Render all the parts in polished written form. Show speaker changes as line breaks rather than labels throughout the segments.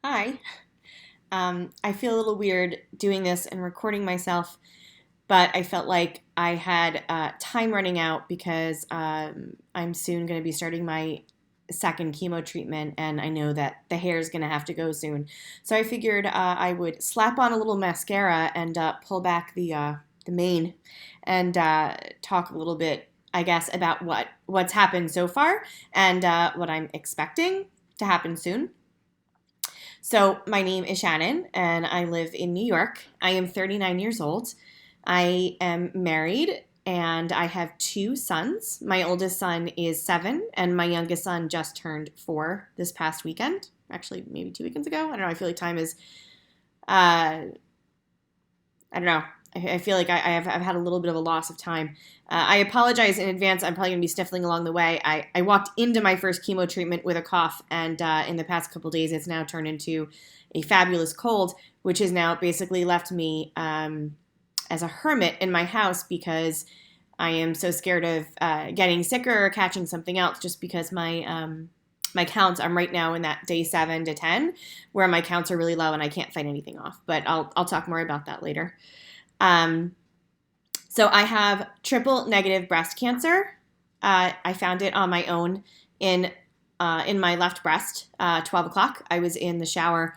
Hi. I feel a little weird doing this and recording myself, but I felt like I had time running out because I'm soon going to be starting my second chemo treatment, and I know that the hair is going to have to go soon. So I figured I would slap on a little mascara and pull back the mane and talk a little bit, I guess, about what's happened so far and what I'm expecting to happen soon. So, my name is Shannon, and I live in New York. I am 39 years old. I am married, and I have two sons. My oldest son is 7, and my youngest son just turned 4 this past weekend. Actually, maybe 2 weekends ago. I don't know. I feel like time is, I don't know. I feel like I've had a little bit of a loss of time. I apologize in advance. I'm probably going to be sniffling along the way. I walked into my first chemo treatment with a cough, and in the past couple days, it's now turned into a fabulous cold, which has now basically left me as a hermit in my house because I am so scared of getting sicker or catching something else just because my counts, I'm right now in that day 7 to 10 where my counts are really low and I can't fight anything off. But I'll talk more about that later. Um, so I have triple negative breast cancer. I found it on my own in my left breast. 12 o'clock. I was in the shower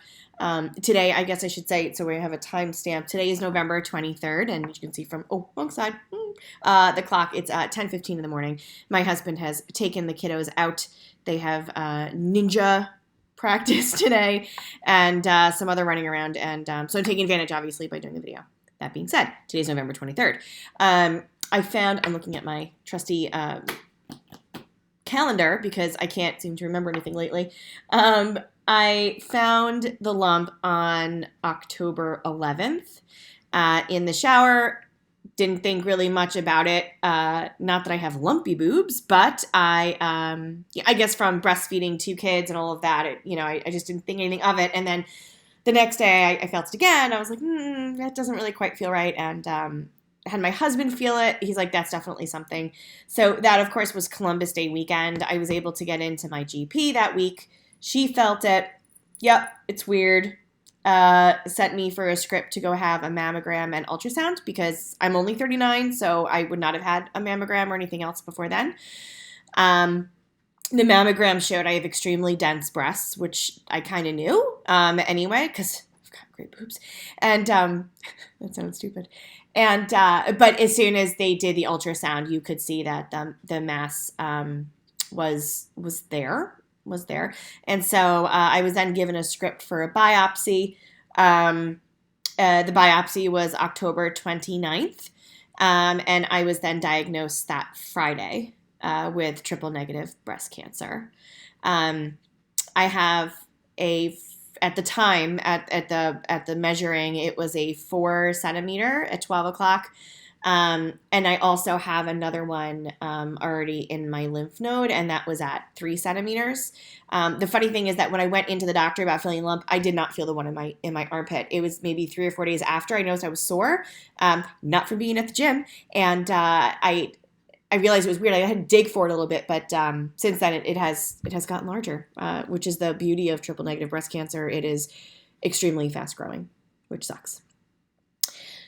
today. I guess I should say. So we have a timestamp. Today is November 23rd, and you can see from wrong side the clock. It's 10:15 in the morning. My husband has taken the kiddos out. They have ninja practice today and some other running around, and so I'm taking advantage, obviously, by doing the video. That being said, today's November 23rd. I'm looking at my trusty calendar because I can't seem to remember anything lately. I found the lump on October 11th in the shower. Didn't think really much about it. Not that I have lumpy boobs, but I guess from breastfeeding 2 kids and all of that, I just didn't think anything of it. And then the next day I felt it again. I was like, that doesn't really quite feel right. And I had my husband feel it. He's like, that's definitely something. So that, of course, was Columbus Day weekend. I was able to get into my GP that week. She felt it. Yep, it's weird. Sent me for a script to go have a mammogram and ultrasound because I'm only 39, so I would not have had a mammogram or anything else before then. The mammogram showed I have extremely dense breasts, which I kind of knew anyway, because I've got great boobs. And that sounds stupid. And but as soon as they did the ultrasound, you could see that the mass was there. And so I was then given a script for a biopsy. The biopsy was October 29th, and I was then diagnosed that Friday with triple negative breast cancer. I have at the time at the measuring, it was a 4 centimeter at 12 o'clock. And I also have another one already in my lymph node, and that was at 3 centimeters. The funny thing is that when I went into the doctor about feeling a lump, I did not feel the one in my armpit. It was maybe 3 or 4 days after I noticed I was sore, not from being at the gym, and I realized it was weird. I had to dig for it a little bit, but since then it has gotten larger, which is the beauty of triple negative breast cancer. It is extremely fast growing, which sucks.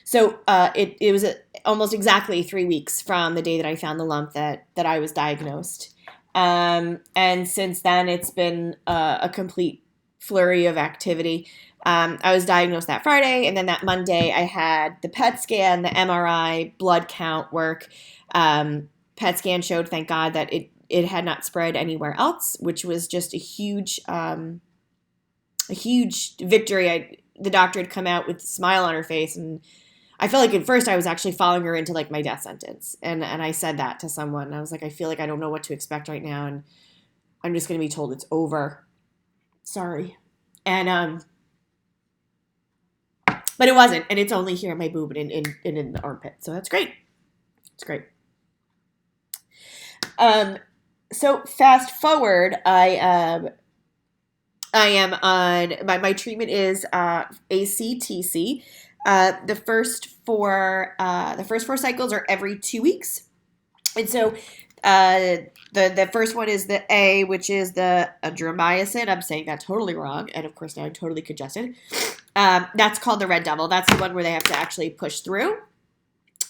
So it was almost exactly 3 weeks from the day that I found the lump that I was diagnosed. And since then, it's been a complete flurry of activity. I was diagnosed that Friday, and then that Monday, I had the PET scan, the MRI, blood count work. PET scan showed, thank God, that it had not spread anywhere else, which was just a huge victory. The doctor had come out with a smile on her face, and I felt like at first I was actually following her into like my death sentence. And I said that to someone. I was like, I feel like I don't know what to expect right now. And I'm just going to be told it's over. Sorry. And, but it wasn't. And it's only here in my boob and in the armpit. So that's great. It's great. So fast forward, I am on, my treatment is ACTC. The first four cycles are every 2 weeks. And so Uh, the first one is the A, which is the adromycin. I'm saying that totally wrong, and of course now I'm totally congested. That's called the Red Devil. That's the one where they have to actually push through,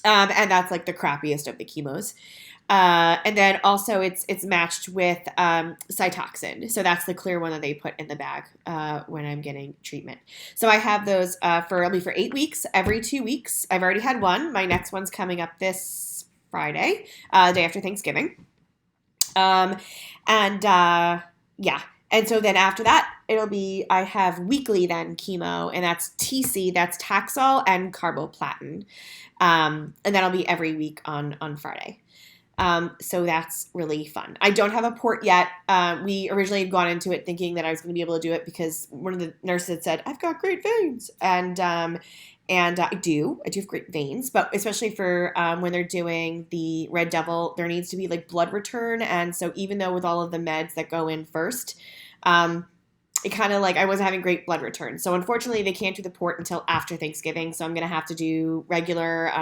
and that's like the crappiest of the chemos. And then also it's matched with Cytoxin. So that's the clear one that they put in the bag when I'm getting treatment. So I have those it'll be for 8 weeks, every 2 weeks. I've already had one. My next one's coming up this Friday, day after Thanksgiving. Yeah. And so then after that, I have weekly then chemo, and that's TC, that's Taxol and carboplatin. And that'll be every week on Friday. So that's really fun. I don't have a port yet. We originally had gone into it thinking that I was going to be able to do it because one of the nurses had said, I've got great veins. And I do have great veins, but especially for when they're doing the Red Devil, there needs to be like blood return. And so even though with all of the meds that go in first, it kind of like I wasn't having great blood return. So unfortunately, they can't do the port until after Thanksgiving. So I'm going to have to do regular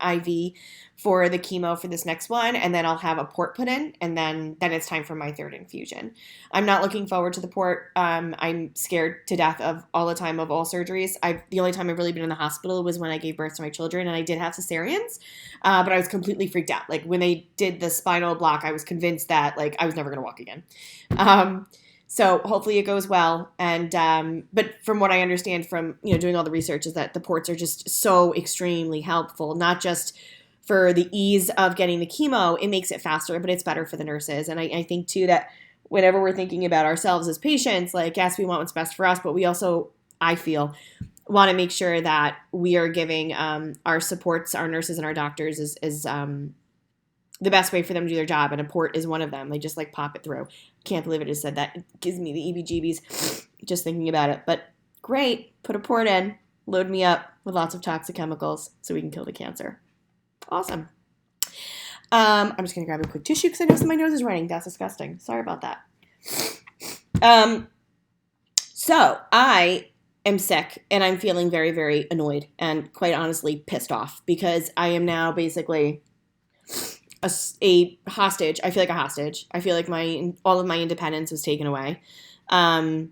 IV for the chemo for this next one. And then I'll have a port put in. And then it's time for my third infusion. I'm not looking forward to the port. I'm scared to death of all the time of all surgeries. The only time I've really been in the hospital was when I gave birth to my children. And I did have cesareans. But I was completely freaked out. Like when they did the spinal block, I was convinced that like I was never going to walk again. So hopefully it goes well. And but from what I understand from doing all the research is that the ports are just so extremely helpful, not just for the ease of getting the chemo, it makes it faster, but it's better for the nurses. And I think too that whenever we're thinking about ourselves as patients, like yes, we want what's best for us, but we also, I feel, want to make sure that we are giving our supports, our nurses and our doctors is the best way for them to do their job, and a port is one of them. They just like pop it through. Can't believe it just said that. It gives me the EBGBs just thinking about it. But great, put a port in, load me up with lots of toxic chemicals so we can kill the cancer. Awesome. I'm just gonna grab a quick tissue because I know my nose is running. That's disgusting. Sorry about that. So I am sick and I'm feeling very, very annoyed and quite honestly pissed off because I am now basically a hostage. I feel like a hostage. I feel like all of my independence was taken away, because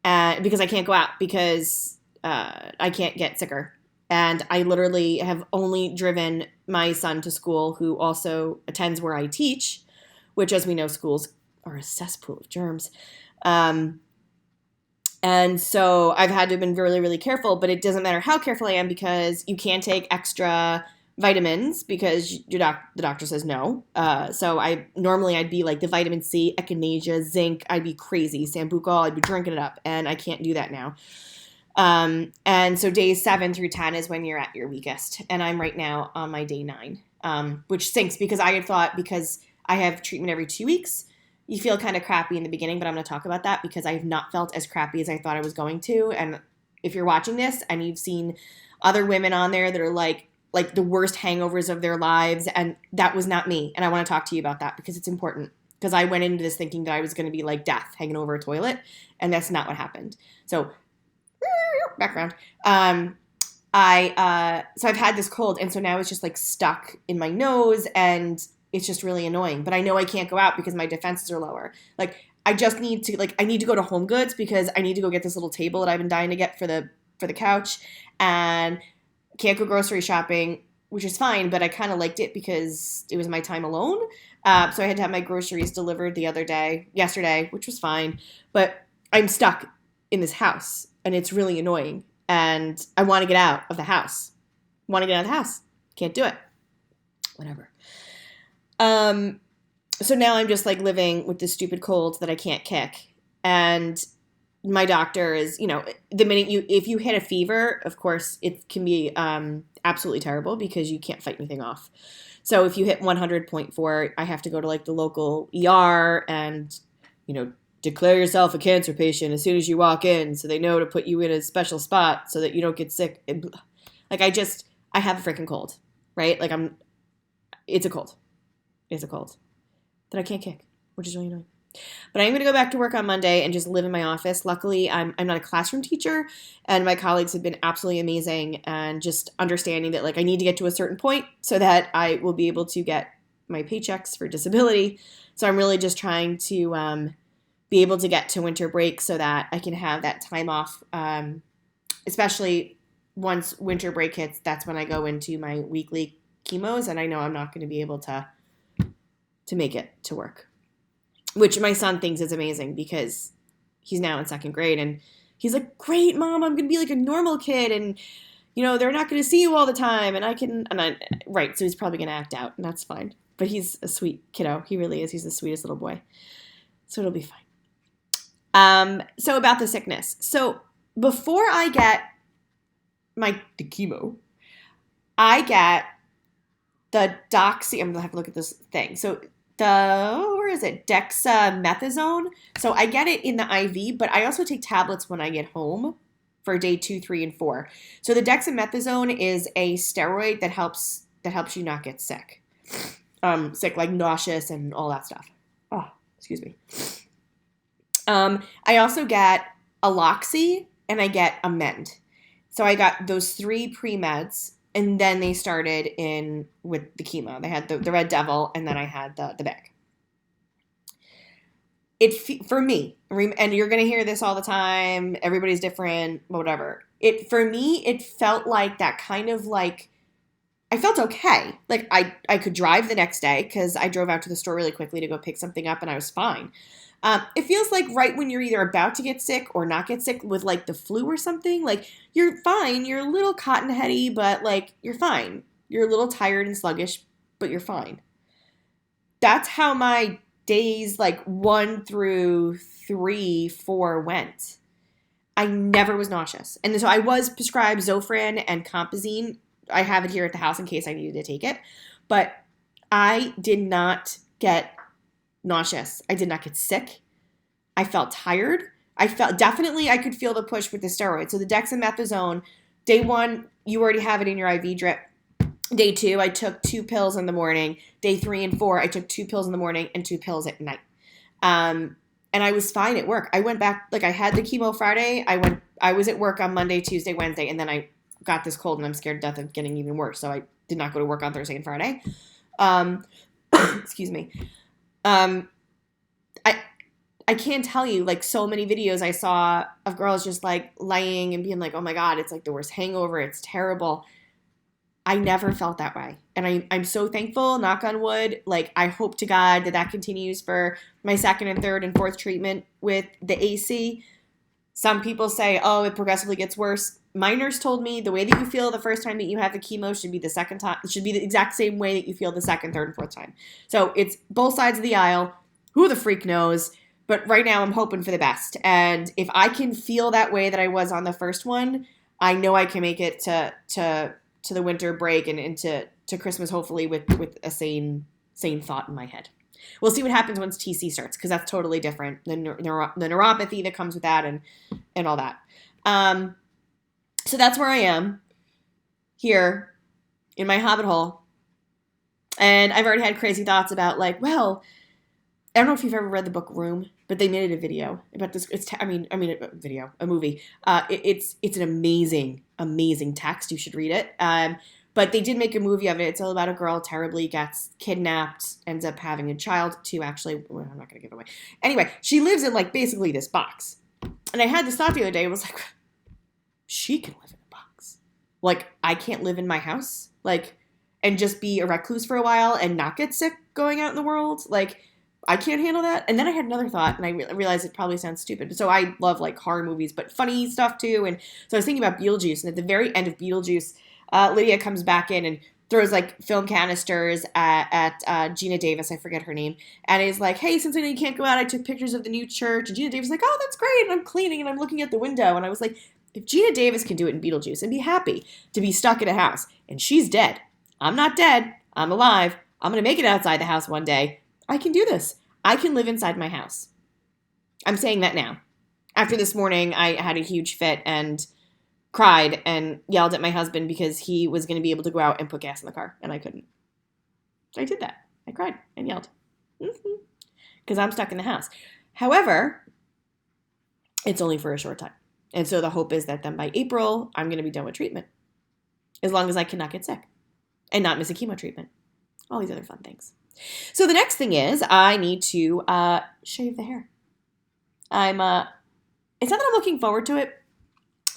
I can't go out because I can't get sicker, and I literally have only driven my son to school, who also attends where I teach, which, as we know, schools are a cesspool of germs, and so I've had to have been really, really careful. But it doesn't matter how careful I am because you can't take extra vitamins because the doctor says no. So I'd be like the vitamin C, echinacea, zinc. I'd be crazy. Sambucol, I'd be drinking it up, and I can't do that now. And so days 7 through 10 is when you're at your weakest, and I'm right now on my day 9, which stinks because I had thought because I have treatment every 2 weeks, you feel kind of crappy in the beginning, but I'm going to talk about that because I have not felt as crappy as I thought I was going to. And if you're watching this and you've seen other women on there that are like the worst hangovers of their lives, and that was not me. And I want to talk to you about that because it's important, because I went into this thinking that I was going to be like death hanging over a toilet, and that's not what happened. So background. So I've had this cold, and so now it's just like stuck in my nose, and it's just really annoying. But I know I can't go out because my defenses are lower. Like I just need to I need to go to Home Goods because I need to go get this little table that I've been dying to get for the couch, and can't go grocery shopping, which is fine, but I kind of liked it because it was my time alone. So I had to have my groceries delivered yesterday, which was fine. But I'm stuck in this house, and it's really annoying. And I want to get out of the house. Can't do it. Whatever. So now I'm just like living with this stupid cold that I can't kick. And my doctor is, the minute if you hit a fever, of course, it can be absolutely terrible because you can't fight anything off. So if you hit 100.4, I have to go to like the local ER and, declare yourself a cancer patient as soon as you walk in so they know to put you in a special spot so that you don't get sick. Like I have a freaking cold, right? Like it's a cold that I can't kick, which is really annoying. But I'm going to go back to work on Monday and just live in my office. Luckily, I'm not a classroom teacher, and my colleagues have been absolutely amazing, and just understanding that like I need to get to a certain point so that I will be able to get my paychecks for disability. So I'm really just trying to be able to get to winter break so that I can have that time off, especially once winter break hits. That's when I go into my weekly chemos, and I know I'm not going to be able to make it to work, which my son thinks is amazing because he's now in second grade, and he's like, great, Mom, I'm going to be like a normal kid, and, they're not going to see you all the time, right, so he's probably going to act out, and that's fine. But he's a sweet kiddo. He really is. He's the sweetest little boy. So it'll be fine. So about the sickness. So before I get the chemo, I get the doxy. I'm going to have to look at this thing. So where is it? Dexamethasone. So I get it in the IV, but I also take tablets when I get home for day 2, 3, and 4. So the dexamethasone is a steroid that helps you not get sick. Sick, like nauseous and all that stuff. Oh, excuse me. I also get Aloxi and I get Amend. So I got those 3 pre-meds, and then they started in with the chemo. They had the Red Devil, and then I had the bag. For me, and you're going to hear this all the time, everybody's different, whatever. For me, it felt like that kind of like, I felt okay. Like I could drive the next day because I drove out to the store really quickly to go pick something up, and I was fine. It feels like right when you're either about to get sick or not get sick with like the flu or something, like you're fine. You're a little cotton heady, but like you're fine. You're a little tired and sluggish, but you're fine. That's how my days like 1 through 3, 4 went. I never was nauseous. And so I was prescribed Zofran and Compazine. I have it here at the house in case I needed to take it. But I did not get nauseous. I did not get sick. I felt tired. I could feel the push with the steroid. So the dexamethasone, day 1, you already have it in your IV drip. Day 2, I took 2 pills in the morning. Day 3 and 4, I took 2 pills in the morning and 2 pills at night. And I was fine at work. I went back, like I had the chemo Friday. I was at work on Monday, Tuesday, Wednesday, and then I got this cold and I'm scared to death of getting even worse. So I did not go to work on Thursday and Friday. Excuse me. I can't tell you, like, so many videos I saw of girls just like laying and being like, oh my God, it's like the worst hangover. It's terrible. I never felt that way. And I'm so thankful, knock on wood. Like, I hope to God that continues for my 2nd and 3rd and 4th treatment with the AC. Some people say, oh, it progressively gets worse. My nurse told me the way that you feel the first time that you have the chemo should be the second time. It should be the exact same way that you feel the 2nd, 3rd, and 4th time. So it's both sides of the aisle. Who the freak knows? But right now I'm hoping for the best. And if I can feel that way that I was on the first one, I know I can make it to the winter break and into Christmas, hopefully with a sane thought in my head. We'll see what happens once TC starts, because that's totally different. The neuropathy that comes with that and all that. So that's where I am here in my hobbit hole. And I've already had crazy thoughts about like, well, I don't know if you've ever read the book Room, but they made it a video about this. A movie. It's an amazing text. You should read it. But they did make a movie of it. It's all about a girl terribly gets kidnapped, ends up having a child. 2 actually. Well, I'm not going to give it away. Anyway, she lives in like basically this box. And I had this thought the other day. It was like, she can live in a box. Like, I can't live in my house. Like, and just be a recluse for a while and not get sick going out in the world. Like, I can't handle that. And then I had another thought, and I realized it probably sounds stupid. So I love like horror movies, but funny stuff too. And so I was thinking about Beetlejuice, and at the very end of Beetlejuice, Lydia comes back in and throws like film canisters at Gina Davis, I forget her name, and is like, hey, since I know you can't go out, I took pictures of the new church. And Gina Davis is like, oh, that's great. And I'm cleaning and I'm looking at the window. And I was like, if Gina Davis can do it in Beetlejuice and be happy to be stuck in a house, and she's dead, I'm not dead, I'm alive, I'm going to make it outside the house one day, I can do this. I can live inside my house. I'm saying that now. After this morning, I had a huge fit and cried and yelled at my husband because he was going to be able to go out and put gas in the car, and I couldn't. So I did that. I cried and yelled. Because I'm stuck in the house. However, it's only for a short time. And so the hope is that then by April, I'm going to be done with treatment. As long as I cannot get sick and not miss a chemo treatment. All these other fun things. So the next thing is I need to shave the hair. It's not that I'm looking forward to it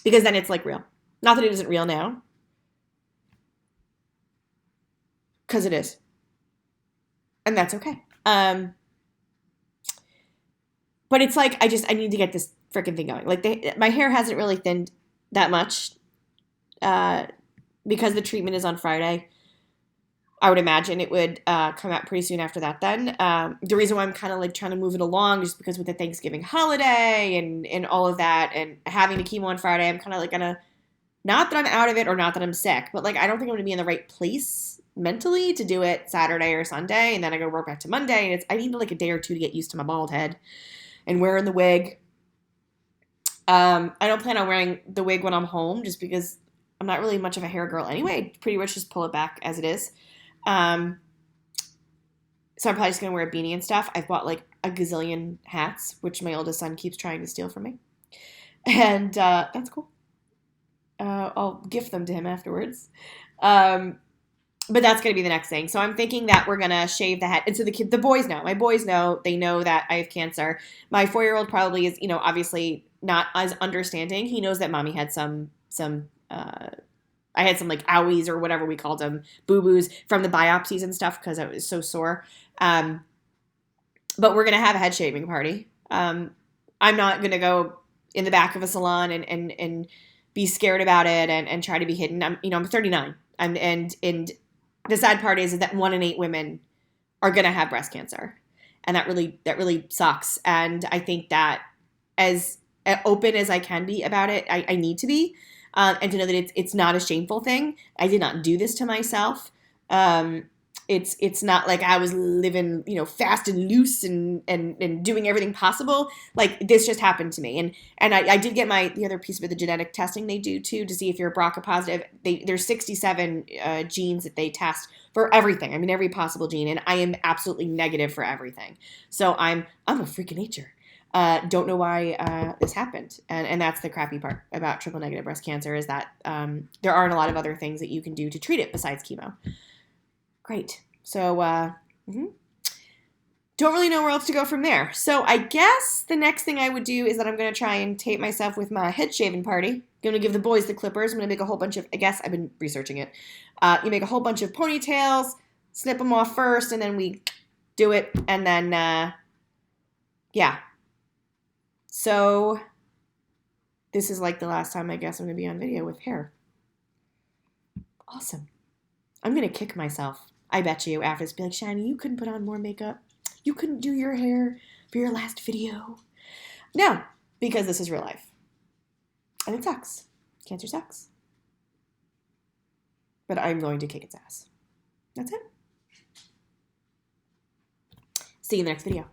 because then it's like real. Not that it isn't real now, because it is. And that's okay. But it's like I need to get this freaking thing going. Like my hair hasn't really thinned that much because the treatment is on Friday. I would imagine it would come out pretty soon after that then. The reason why I'm kind of like trying to move it along is because with the Thanksgiving holiday and all of that and having the chemo on Friday, I'm kind of like gonna, not that I'm out of it or not that I'm sick, but like I don't think I'm gonna be in the right place mentally to do it Saturday or Sunday, and then I go work back to Monday, and I need like a day or two to get used to my bald head and wearing the wig. I don't plan on wearing the wig when I'm home just because I'm not really much of a hair girl anyway. Pretty much just pull it back as it is. So I'm probably just going to wear a beanie and stuff. I've bought like a gazillion hats, which my oldest son keeps trying to steal from me. And that's cool. I'll gift them to him afterwards. But that's going to be the next thing. So I'm thinking that we're going to shave the head. And so the boys know. My boys know. They know that I have cancer. My 4-year-old probably is, obviously not as understanding. He knows that mommy had I had some like owies or whatever we called them, boo-boos from the biopsies and stuff because I was so sore. But we're going to have a head shaving party. I'm not going to go in the back of a salon and be scared about it and try to be hidden. I'm 39. And the sad part is that 1 in 8 women are going to have breast cancer. And that really sucks. And I think that as open as I can be about it, I need to be. And to know that it's not a shameful thing. I did not do this to myself. It's not like I was living, fast and loose and doing everything possible. Like this just happened to me. And I did get the other piece of it, the genetic testing they do too, to see if you're BRCA positive. There's 67 genes that they test for everything. I mean, every possible gene. And I am absolutely negative for everything. So I'm a freak of nature. Don't know why this happened. And that's the crappy part about triple negative breast cancer is that there aren't a lot of other things that you can do to treat it besides chemo. Great. So don't really know where else to go from there. So I guess the next thing I would do is that I'm going to try and tape myself with my head shaving party. I'm going to give the boys the clippers. I'm going to make a whole bunch of, I guess I've been researching it. You make a whole bunch of ponytails, snip them off first, and then we do it. And then, yeah. So this is like the last time I guess I'm going to be on video with hair. Awesome. I'm going to kick myself. I bet you after this, be like, Shani, you couldn't put on more makeup. You couldn't do your hair for your last video. No, because this is real life. And it sucks. Cancer sucks. But I'm going to kick its ass. That's it. See you in the next video.